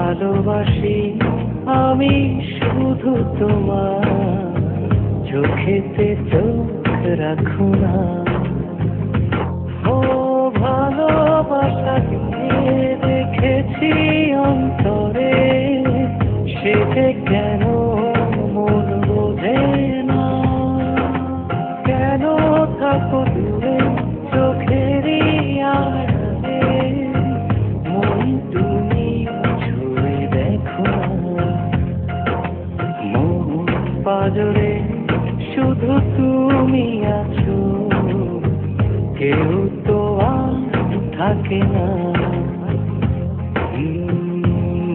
ভালোবাসি আমি শুধু তোমার, চোখেতে চোখ রাখো না। ও ভালোবাসা দিয়ে রেখেছি অন্তরে, সে যে কেন মন বোঝে না। কেন থাকো দূরে চোখেরই আড়ালে, মন তুমি ছুঁয়ে দেখো না। মন পাজরে শুধু তুমি আছো, কেউ তো আর থাকে না।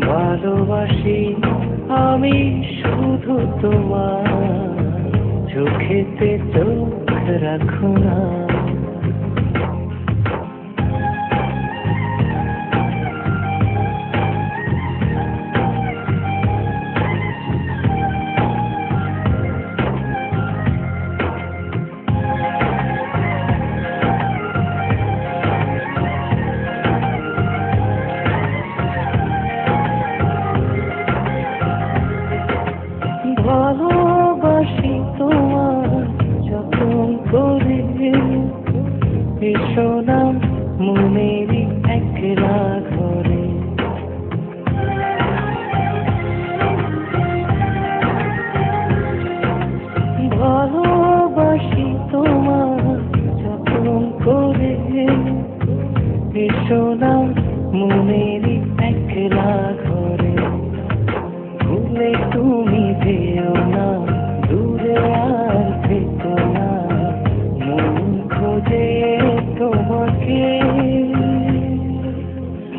ভালোবাসি আমি শুধু তোমার, চোখেতে চোখ রাখো না। ভালোবাসি তোমার যতন করে, এসো না মনেরই একলা ঘরে। ভালোবাসি তোমার যতন করে, এসো না মনেরই একলা ঘরে। ভুলে তুমি যেও না, দূরে আর থেকো না, মন খোঁজে তোমাকে।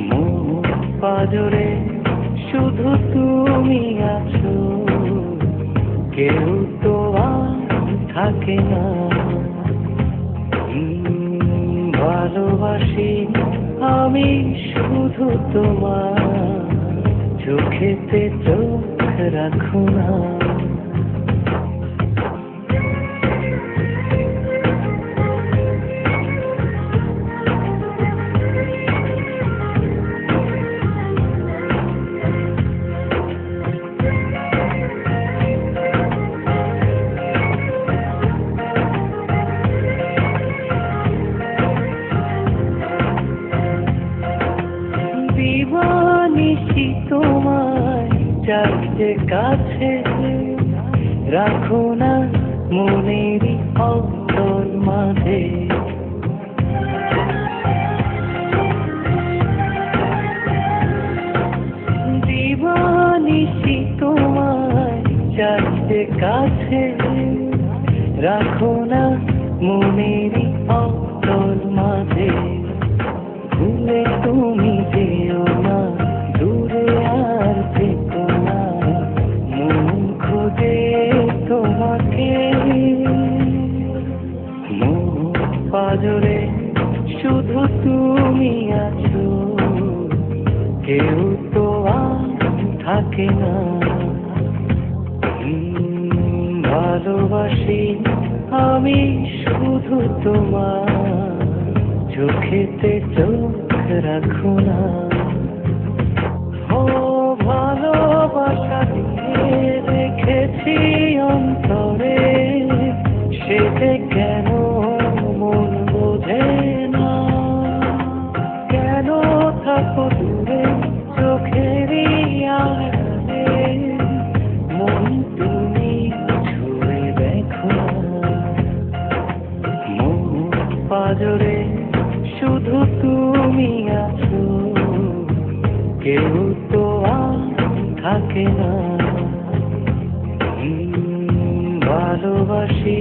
মন পাজরে শুধু তুমি আছো, কেউ তো আর থাকে না। ভালোবাসি আমি শুধু তোমার, চোখেতে চোখ রাখো না। দিবানিশি তোমায় চাইতে কাছে, রাখো না মনেরই অন্তর মাঝে। দিবানিশি তোমায় চাইতে কাছে, রাখো না মনেরই অন্তর মাঝে। ভুলে তুমি যেও না, দূরে আর থেকো না, মন খোঁজে তোমাকে। মন পাজরে শুধু তুমি আছো, কেউ তো আর থাকে না। ভালোবাসি আমি শুধু তোমার, চোখেতে চোখ রাখো না। ও ভালোবাসা দিয়ে রেখেছি অন্তরে, সে যে কেন মন বোঝে না। কেন থাকো দূরে চোখেরই আড়ালে, মন তুমি ছুঁয়ে দেখো না। মন পাজরে শুধু তুমি আছো, কেউ তো আর থাকে না। ভালোবাসি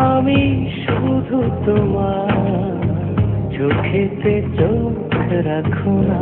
আমি শুধু তোমার, চোখেতে চোখ রাখো না।